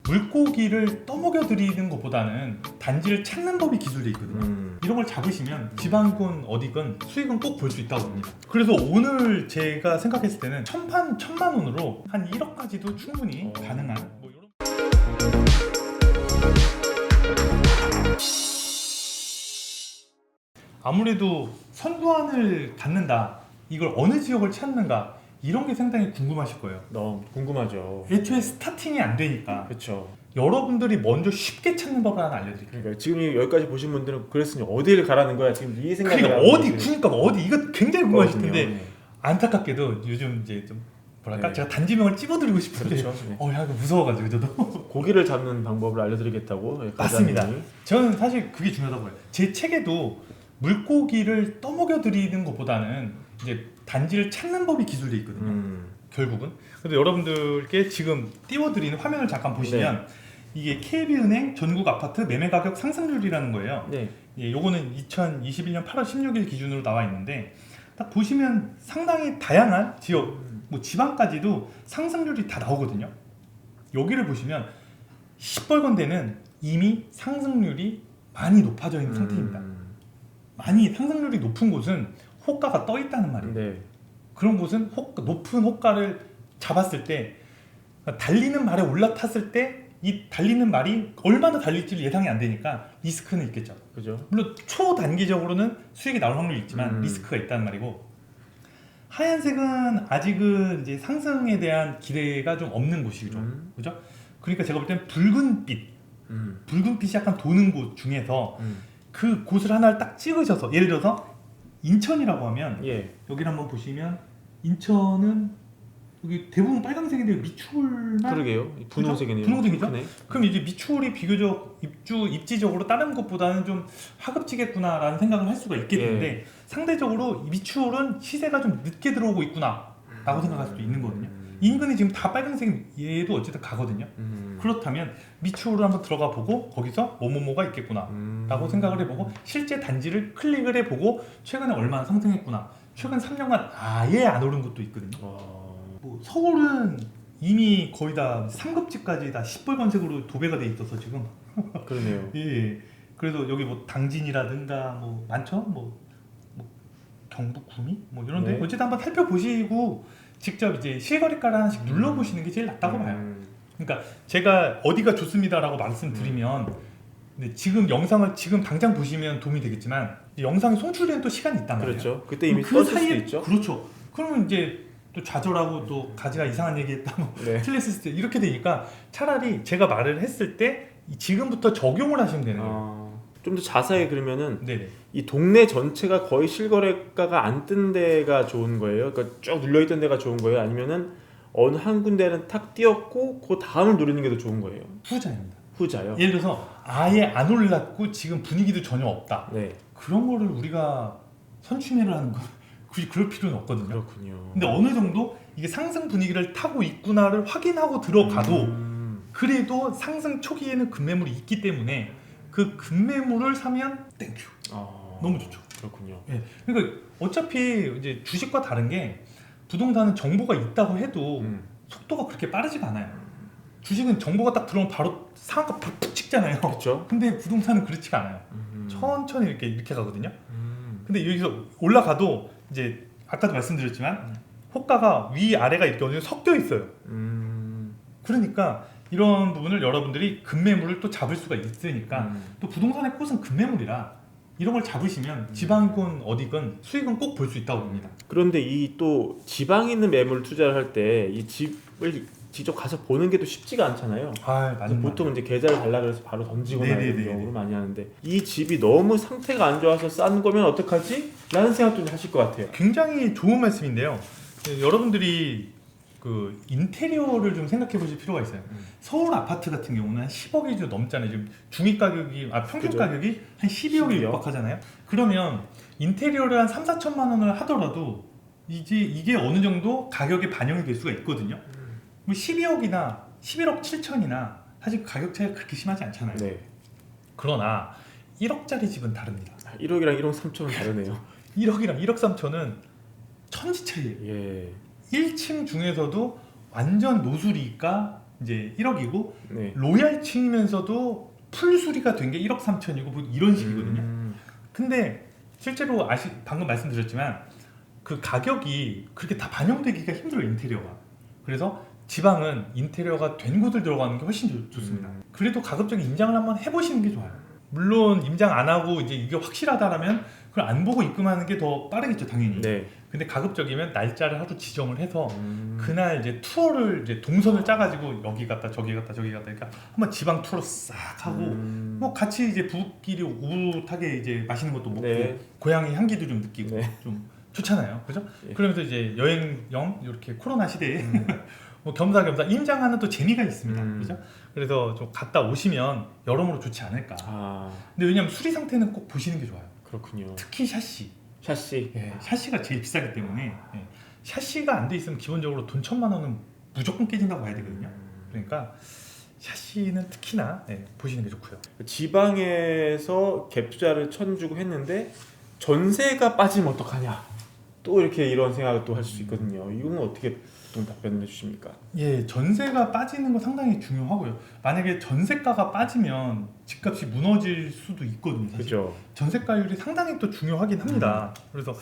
물고기를 떠먹여 드리는 것보다는 단지를 찾는 법이 기술돼 있거든요. 이런 걸 잡으시면 지방이건 어디건 수익은 꼭 볼 수 있다고 봅니다. 그래서 오늘 제가 생각했을 때는 천만 원으로 한 1억까지도 충분히 가능한 뭐 이런. 아무래도 선구안을 갖는다, 이걸 어느 지역을 찾는가, 이런 게 상당히 궁금하실 거예요. 너무 궁금하죠. 애초에 스타팅이 안 되니까 그렇죠. 여러분들이 먼저 쉽게 찾는 법을 하나 알려드릴게요. 그러니까 지금 여기까지 보신 분들은 그랬으니 어디를 가라는 거야? 지금 이 생각을 그러니까 하고 계시는 어디 이거 굉장히 궁금하실 텐데 거거든요. 안타깝게도 요즘 이제 좀 뭐랄까, 네. 제가 단지명을 찝어드리고 싶은데 그렇죠. 네. 야, 이거 무서워가지고 저도. 고기를 잡는 방법을 알려드리겠다고. 맞습니다. 과장님이. 저는 사실 그게 중요하다고 봐요. 제 책에도 물고기를 떠먹여 드리는 것보다는 이제 단지를 찾는 법이 기술돼 있거든요. 결국은. 그래서 여러분들께 지금 띄워드리는 화면을 잠깐 보시면 이게 KB은행 전국 아파트 매매 가격 상승률이라는 거예요. 네. 예, 요거는 2021년 8월 16일 기준으로 나와 있는데 딱 보시면 상당히 다양한 지역, 뭐 지방까지도 상승률이 다 나오거든요. 여기를 보시면 시뻘건대는 이미 상승률이 많이 높아져 있는 상태입니다. 많이 상승률이 높은 곳은 호가가 떠 있다는 말이에요. 네. 그런 곳은 높은 호가를 잡았을 때, 달리는 말에 올라탔을 때 이 달리는 말이 얼마나 달릴지를 예상이 안 되니까 리스크는 있겠죠. 그죠. 물론 초단기적으로는 수익이 나올 확률이 있지만 리스크가 있다는 말이고, 하얀색은 아직은 이제 상승에 대한 기대가 좀 없는 곳이죠. 그죠? 그러니까 제가 볼 때는 붉은빛이 약간 도는 곳 중에서 그 곳을 하나를 딱 찍으셔서, 예를 들어서 인천이라고 하면 예. 여기를 한번 보시면 인천은 여기 대부분 빨간색인데 미추홀만. 그러게요. 분홍색이네요. 분홍색이죠? 크네. 그럼 이제 미추홀이 비교적 입지적으로 다른 것보다는 좀 하급지겠구나라는 생각을 할 수가 있겠는데 상대적으로 미추홀은 시세가 좀 늦게 들어오고 있구나라고 생각할 수도 있는 거거든요. 인근이 지금 다 빨간색, 얘도 어쨌든 가거든요. 그렇다면 미추홀을 한번 들어가 보고 거기서 뭐뭐뭐가 있겠구나 라고 생각을 해보고 실제 단지를 클릭을 해보고 최근에 얼마나 상승했구나, 최근 3년간 아예 안 오른 것도 있거든요. 뭐 서울은 이미 거의 다 3급지까지 다 시뻘건색으로 도배가 돼 있어서 지금. 그러네요. 예. 그래서 여기 뭐 당진이라든가 뭐 많죠. 뭐 경북 구미 뭐 이런데 네. 어쨌든 한번 살펴보시고 직접 이제 실거래가를 하나씩 눌러보시는 게 제일 낫다고 봐요. 그러니까 제가 어디가 좋습니다라고 말씀드리면, 근데 지금 영상을 지금 당장 보시면 도움이 되겠지만 영상이 송출되는 또 시간이 있단 말이에요. 그렇죠. 그때 이미 그 떴을 수도 사이에 있죠. 그렇죠. 그러면 이제 또 좌절하고 또 가지가 이상한 얘기했다 뭐 네. 틀렸을 때 이렇게 되니까 차라리 제가 말을 했을 때 지금부터 적용을 하시면 되는 거예요. 좀 더 자세히 그러면은 네네. 이 동네 전체가 거의 실거래가가 안 뜬 데가 좋은 거예요? 그러니까 쭉 눌려있던 데가 좋은 거예요? 아니면은 어느 한 군데는 탁 띄었고 그 다음을 누리는 게 더 좋은 거예요? 후자입니다. 후자요? 예를 들어서 아예 안 올랐고 지금 분위기도 전혀 없다. 네. 그런 거를 우리가 선취매를 하는 거 굳이 그럴 필요는 없거든요. 그렇군요. 근데 어느 정도 이게 상승 분위기를 타고 있구나를 확인하고 들어가도 그래도 상승 초기에는 급매물이 있기 때문에 그 급매물을 사면 땡큐. 너무 좋죠. 그렇군요. 예. 그러니까 어차피 이제 주식과 다른 게 부동산은 정보가 있다고 해도 속도가 그렇게 빠르지가 않아요. 주식은 정보가 딱 들어오면 바로 상한가 푹 찍잖아요. 그렇죠. 근데 부동산은 그렇지가 않아요. 천천히 이렇게 가거든요. 근데 여기서 올라가도 이제 아까도 말씀드렸지만 호가가 위 아래가 이렇게 어느 정도 섞여 있어요. 그러니까 이런 부분을 여러분들이 급매물을 또 잡을 수가 있으니까 또 부동산의 꽃은 급매물이라 이런 걸 잡으시면 지방이건 어디건 수익은 꼭 볼 수 있다고 봅니다. 그런데 이 또 지방에 있는 매물 투자를 할 때 이 집을 직접 가서 보는 게 또 쉽지가 않잖아요. 맞아요. 보통 이제 계좌를 달라 그래서 바로 던지거나 이런 네네네네. 경우를 많이 하는데 이 집이 너무 상태가 안 좋아서 싼 거면 어떡하지? 라는 생각도 좀 하실 것 같아요. 굉장히 좋은 말씀인데요. 여러분들이 그 인테리어를 좀 생각해 보실 필요가 있어요. 서울 아파트 같은 경우는 한 10억이 좀 넘잖아요. 지금 중위 가격이 평균 그죠. 가격이 한 12억에 12억? 육박하잖아요. 그러면 인테리어를 한 3, 4천만 원을 하더라도 이게 어느 정도 가격에 반영이 될 수가 있거든요. 뭐 12억이나 11억 7천이나 사실 가격 차이가 그렇게 심하지 않잖아요. 네. 그러나 1억짜리 집은 다릅니다. 1억이랑 1억 3천은 다르네요. 1억이랑 1억 3천은 천지 차이예요. 예. 1층 중에서도 완전 노수리가 이제 1억이고 네. 로얄층이면서도 풀수리가 된 게 1억 3천이고 뭐 이런 식이거든요. 근데 실제로 방금 말씀드렸지만 그 가격이 그렇게 다 반영되기가 힘들어요, 인테리어가. 그래서 지방은 인테리어가 된 곳을 들어가는 게 훨씬 좋습니다. 그래도 가급적이 임장을 한번 해보시는 게 좋아요. 물론 임장 안 하고 이제 이게 확실하다라면 그걸 안 보고 입금하는 게 더 빠르겠죠, 당연히. 네. 근데 가급적이면 날짜를 하루 지정을 해서 그날 이제 투어를 이제 동선을 짜가지고 여기 갔다 저기 갔다 저기 갔다 그러니까 한번 지방 투어 싹 하고 뭐 같이 이제 부부끼리 오붓하게 이제 맛있는 것도 먹고 네. 고향의 향기도 좀 느끼고 네. 좀 좋잖아요, 그죠? 예. 그러면서 이제 여행형 이렇게 코로나 시대에 뭐 겸사겸사 임장하는 또 재미가 있습니다, 그죠? 그래서 좀 갔다 오시면 여러모로 좋지 않을까. 아, 근데 왜냐면 수리 상태는 꼭 보시는 게 좋아요. 그렇군요. 특히 샤시. 샤시. 예, 샤시가 제일 비싸기 때문에 예, 샤시가 안 돼 있으면 기본적으로 돈 1,000만 원은 무조건 깨진다고 봐야 되거든요. 그러니까 샤시는 특히나 예, 보시는 게 좋고요. 지방에서 갭 투자를 천주고 했는데 전세가 빠지면 어떡하냐? 또 이렇게 이런 생각을 또 할 수 있거든요. 이건 어떻게 보통 답변을 해주십니까? 예, 전세가 빠지는 건 상당히 중요하고요. 만약에 전세가가 빠지면 집값이 무너질 수도 있거든요. 사실. 그죠? 전세가율이 상당히 또 중요하긴 합니다. 그래서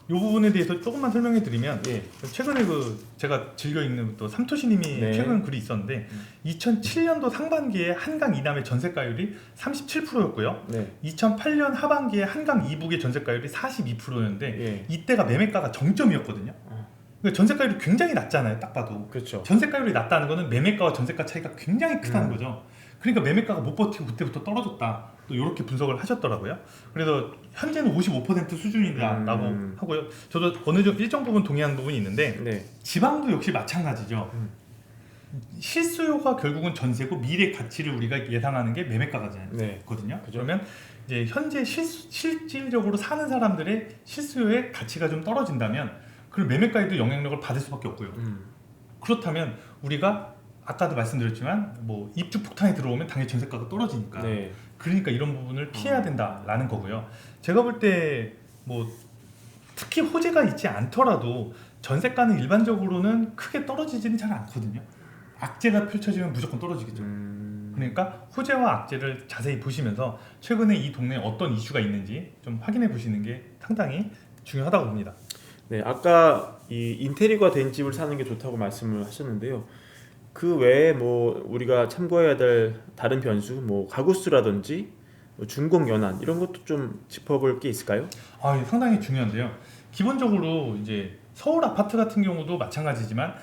이 부분에 대해서 조금만 설명해 드리면 예. 최근에 그 제가 즐겨 읽는 또 삼토시님이 네. 최근 글이 있었는데 2007년도 상반기에 한강 이남의 전세가율이 37%였고요. 네. 2008년 하반기에 한강 이북의 전세가율이 42%였는데 예. 이때가 매매가가 정점이었거든요. 그러니까 전세가율이 굉장히 낮잖아요, 딱 봐도. 그렇죠. 전세가율이 낮다는 거는 매매가와 전세가 차이가 굉장히 크다는 거죠. 그러니까 매매가가 못 버티고 그때부터 떨어졌다. 또 이렇게 분석을 하셨더라고요. 그래서 현재는 55% 수준이다라고 하고요. 저도 어느 정도 일정 부분 동의하는 부분이 있는데 네. 지방도 역시 마찬가지죠. 실수요가 결국은 전세고 미래 가치를 우리가 예상하는 게 매매가거든요. 네. 그죠? 그러면 이제 현재 실질적으로 사는 사람들의 실수요의 가치가 좀 떨어진다면 그 매매가에도 영향력을 받을 수밖에 없고요. 그렇다면 우리가 아까도 말씀드렸지만 뭐 입주 폭탄이 들어오면 당연히 전세가가 떨어지니까 네. 그러니까 이런 부분을 피해야 된다라는 거고요. 제가 볼 때 뭐 특히 호재가 있지 않더라도 전세가는 일반적으로는 크게 떨어지지는 잘 않거든요. 악재가 펼쳐지면 무조건 떨어지겠죠. 그러니까 호재와 악재를 자세히 보시면서 최근에 이 동네에 어떤 이슈가 있는지 좀 확인해 보시는 게 상당히 중요하다고 봅니다. 네, 아까 이 인테리어가 된 집을 사는 게 좋다고 말씀을 하셨는데요. 그 외에 뭐 우리가 참고해야 될 다른 변수, 뭐 가구수라든지 뭐 준공 연한 이런 것도 좀 짚어볼 게 있을까요? 아, 상당히 중요한데요. 기본적으로 이제 서울 아파트 같은 경우도 마찬가지지만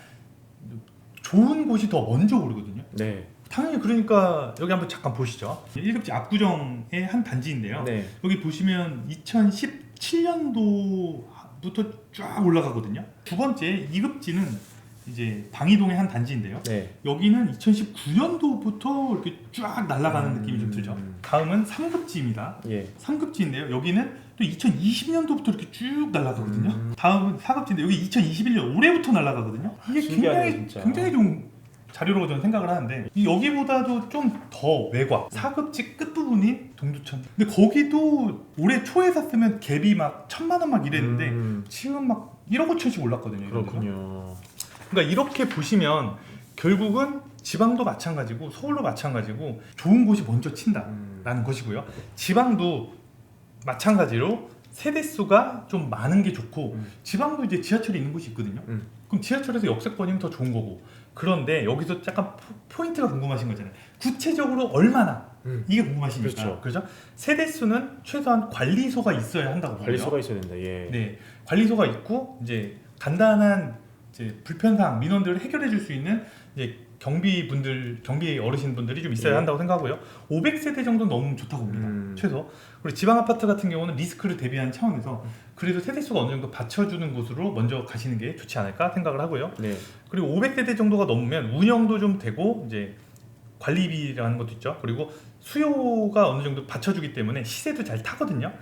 좋은 곳이 더 먼저 오르거든요. 네. 당연히 그러니까 여기 한번 잠깐 보시죠. 1급지 압구정의 한 단지인데요. 네. 여기 보시면 2017년도부터 쫙 올라가거든요. 두 번째 2급지는 이제 방이동의 한 단지인데요. 네. 여기는 2019년도부터 이렇게 쫙 날아가는 느낌이 좀 들죠. 다음은 3급지입니다. 예. 3급지인데요. 여기는 또 2020년도부터 이렇게 쭉 날아가거든요. 다음은 4급지인데 여기 2021년 올해부터 날아가거든요. 이게 신기하네요, 진짜. 굉장히 좀 자료로 저는 생각을 하는데 여기보다도 좀 더 외곽 4급지 끝부분이 동두천. 근데 거기도 올해 초에 샀으면 갭이 막 1,000만 원 막 이랬는데 지금 막 1억 5천씩 올랐거든요. 이런 데가. 그렇군요. 그러니까 이렇게 보시면 결국은 지방도 마찬가지고 서울도 마찬가지고 좋은 곳이 먼저 친다라는 것이고요. 지방도 마찬가지로 세대수가 좀 많은 게 좋고 지방도 이제 지하철이 있는 곳이 있거든요. 그럼 지하철에서 역세권이면 더 좋은 거고. 그런데 여기서 약간 포인트가 궁금하신 거잖아요. 구체적으로 얼마나 이게 궁금하시니까. 그렇죠. 세대수는 최소한 관리소가 있어야 한다고 봐요. 관리소가 있어야 된다. 예. 네, 관리소가 있고 이제 간단한 이제 불편사항 민원들을 해결해 줄 수 있는 이제 경비 어르신분들이 좀 있어야 예. 한다고 생각하고요. 500세대 정도 너무 좋다고 봅니다. 최소. 그리고 지방 아파트 같은 경우는 리스크를 대비하는 차원에서 그래도 세대수가 어느 정도 받쳐주는 곳으로 먼저 가시는 게 좋지 않을까 생각을 하고요. 네. 그리고 500세대 정도가 넘으면 운영도 좀 되고 이제 관리비라는 것도 있죠. 그리고 수요가 어느 정도 받쳐주기 때문에 시세도 잘 타거든요.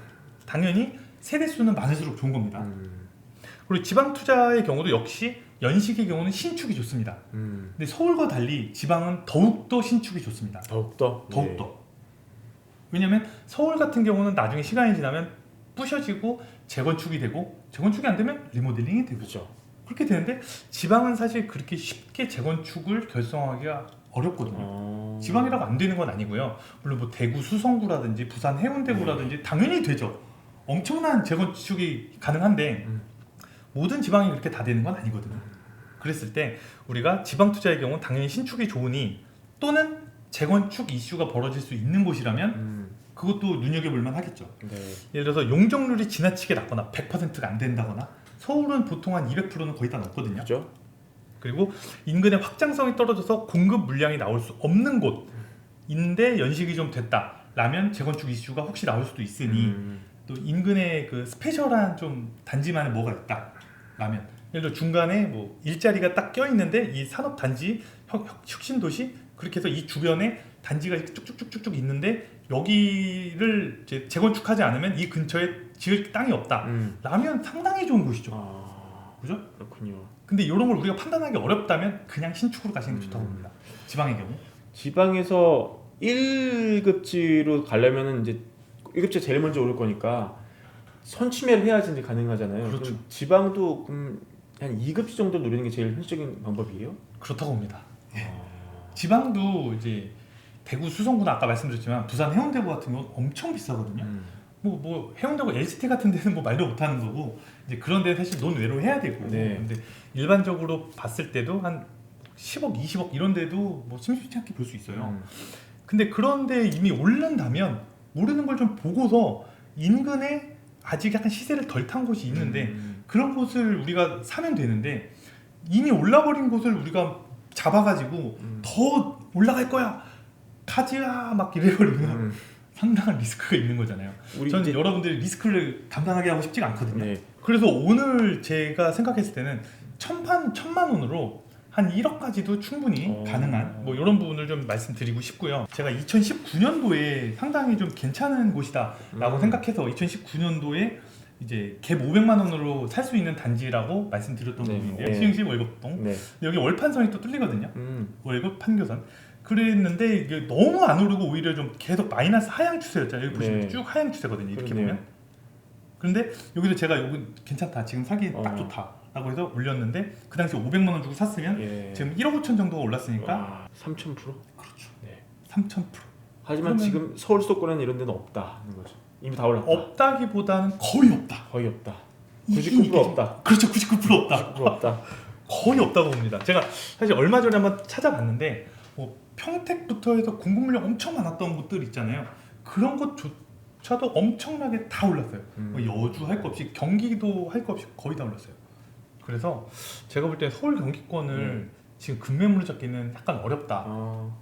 당연히 세대수는 많을수록 좋은 겁니다. 그리고 지방 투자의 경우도 역시 연식의 경우는 신축이 좋습니다. 근데 서울과 달리 지방은 더욱더 신축이 좋습니다. 더욱더. 왜냐하면 서울 같은 경우는 나중에 시간이 지나면 부셔지고 재건축이 되고 재건축이 안 되면 리모델링이 되고 그렇죠. 그렇게 되는데 지방은 사실 그렇게 쉽게 재건축을 결성하기가 어렵거든요. 지방이라고 안 되는 건 아니고요. 물론 뭐 대구 수성구라든지 부산 해운대구라든지 당연히 되죠. 엄청난 재건축이 가능한데 모든 지방이 그렇게 다 되는 건 아니거든요. 그랬을 때 우리가 지방 투자의 경우 당연히 신축이 좋으니 또는 재건축 이슈가 벌어질 수 있는 곳이라면 그것도 눈여겨볼 만 하겠죠. 네. 예를 들어서 용적률이 지나치게 낮거나 100%가 안 된다거나 서울은 보통 한 200%는 거의 다 넘거든요. 그죠? 그리고 인근의 확장성이 떨어져서 공급 물량이 나올 수 없는 곳인데 연식이 좀 됐다라면 재건축 이슈가 혹시 나올 수도 있으니 또 인근에 그 스페셜한 좀 단지만에 뭐가 있다라면 예를 들어 중간에 뭐 일자리가 딱 껴있는데 이 산업 단지 혁신 도시 그렇게 해서 이 주변에 단지가 쭉쭉쭉쭉 있는데 여기를 이제 재건축하지 않으면 이 근처에 지을 땅이 없다라면 상당히 좋은 곳이죠. 그죠? 그렇군요. 근데 이런 걸 우리가 판단하기 어렵다면 그냥 신축으로 가시는 게 좋다고 봅니다. 지방의 경우. 지방에서 1급지로 가려면은 이제 1급지 제일 먼저 오를 거니까 선취매를 해야지 이제 가능하잖아요. 그렇죠. 그럼 지방도 그럼 한 2급지 정도 노리는 게 제일 현실적인 방법이에요? 그렇다고 봅니다. 지방도 이제 대구 수성구는 아까 말씀드렸지만 부산 해운대구 같은 경우 엄청 비싸거든요. 뭐 해운대구 LCT 같은 데는 뭐 말도 못하는 거고 이제 그런 데는 사실 논외로 해야 되고 네. 근데 일반적으로 봤을 때도 한 10억, 20억 이런 데도 뭐 심심치 않게 볼 수 있어요. 근데 그런데 이미 오른다면 오르는 걸 좀 보고서 인근에 아직 약간 시세를 덜 탄 곳이 있는데 그런 곳을 우리가 사면 되는데 이미 올라버린 곳을 우리가 잡아가지고 더 올라갈 거야 가지야 막 이래버리면 상당한 리스크가 있는 거잖아요. 저는 이제 여러분들이 리스크를 감당하게 하고 싶지가 않거든요. 네. 그래서 오늘 제가 생각했을 때는 천만 원으로 한 1억까지도 충분히 가능한 뭐 이런 부분을 좀 말씀드리고 싶고요. 제가 2019년도에 상당히 좀 괜찮은 곳이다라고 생각해서 2019년도에 이제 갭 500만 원으로 살 수 있는 단지라고 말씀드렸던 네. 부분인데요. 네. 시흥시 월급동. 네. 여기 월판선이 또 뚫리거든요. 월급 판교선. 그랬는데 이게 너무 안 오르고 오히려 좀 계속 마이너스 하향 추세였잖아요. 여기 보시면 네. 쭉 하향 추세거든요. 이렇게 그러네요. 보면. 그런데 여기서 제가 여기 괜찮다. 지금 사기 딱 어. 좋다라고 해서 올렸는데 그 당시 500만 원 주고 샀으면 예. 지금 1억 5천 정도가 올랐으니까 와, 3,000%? 그렇죠. 네. 3,000%. 하지만 그러면- 지금 서울 수도권에는 이런 데는 없다는 거죠. 이미 다 올랐다. 없다기보다는 거의 없다. 거의 없다. 이게 99% 없다. 그렇죠. 99% 없다. 99% 없다. 거의 없다고 봅니다. 제가 사실 얼마 전에 한번 찾아봤는데 뭐 평택부터 해서 공급 물량 엄청 많았던 곳들 있잖아요. 그런 것조차도 엄청나게 다 올랐어요. 뭐 여주 할 거 없이 경기도 할 거 없이 거의 다 올랐어요. 그래서 제가 볼 때 서울 경기권을 지금 급매물로 잡기는 약간 어렵다.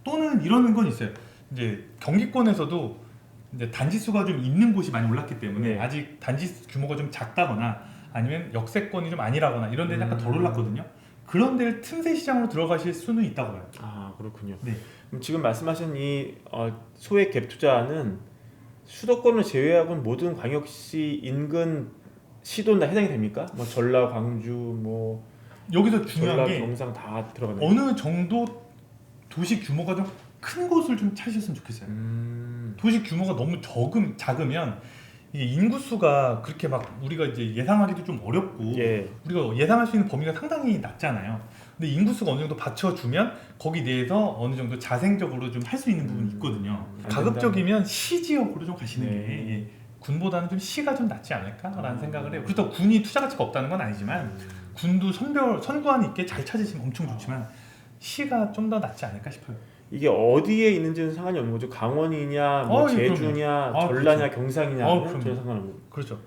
또는 이러는 건 있어요. 이제 경기권에서도 이제 단지 수가 좀 있는 곳이 많이 올랐기 때문에 네. 아직 단지 규모가 좀 작다거나 아니면 역세권이 좀 아니라거나 이런 데는 약간 덜 올랐거든요. 그런 데를 틈새 시장으로 들어가실 수는 있다고 봐요. 아 그렇군요. 네. 그럼 지금 말씀하신 이 소액 갭 투자는 수도권을 제외하고는 모든 광역시 인근 시도는 다 해당이 됩니까? 뭐 전라, 광주, 뭐 여기서 중요한 전라, 게 경상 다 들어가나요? 어느 정도 도시 규모가 좀 큰 곳을 좀 찾으셨으면 좋겠어요. 도시 규모가 너무 작으면 이게 인구수가 그렇게 막 우리가 이제 예상하기도 좀 어렵고 예. 우리가 예상할 수 있는 범위가 상당히 낮잖아요. 근데 인구수가 어느 정도 받쳐주면 거기 내에서 어느 정도 자생적으로 좀 할 수 있는 부분이 있거든요. 가급적이면 시 지역으로 좀 가시는 네. 게 예, 군보다는 좀 시가 좀 낫지 않을까라는 생각을 해요. 그렇다고 군이 투자 가치가 없다는 건 아니지만 군도 선구안 있게 잘 찾으시면 엄청 좋지만 시가 좀 더 낫지 않을까 싶어요. 이게 어디에 있는지는 상관이 없는 거죠. 강원이냐, 뭐 예, 제주냐, 그럼요. 전라냐, 경상이냐 그럼요. 전혀 상관없는. 그렇죠.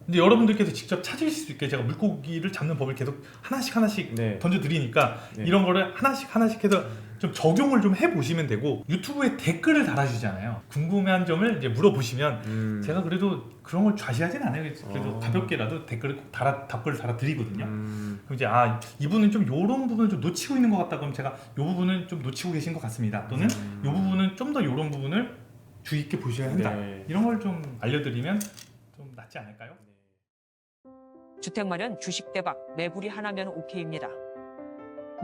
근데 여러분들께서 직접 찾으실 수 있게 제가 물고기를 잡는 법을 계속 하나씩 네. 던져드리니까 네. 이런 거를 하나씩 해서 좀 적용을 좀 해보시면 되고 유튜브에 댓글을 달아주잖아요. 궁금한 점을 이제 물어보시면 제가 그래도 그런 걸 좌시하진 않아요. 그래도 가볍게라도 댓글을 꼭 답글을 달아드리거든요. 그럼 이제 이분은 좀 이런 부분을 좀 놓치고 있는 것 같다 그러면 제가 이 부분은 좀 놓치고 계신 것 같습니다. 또는 이 부분은 좀 더 이런 부분을 주의 있게 보셔야 한다. 네. 이런 걸 좀 알려드리면 좀 낫지 않을까요? 주택 마련 주식 대박 매불이 하나면 오케이입니다.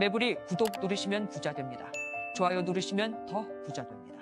매불이 구독 누르시면 부자 됩니다. 좋아요 누르시면 더 부자 됩니다.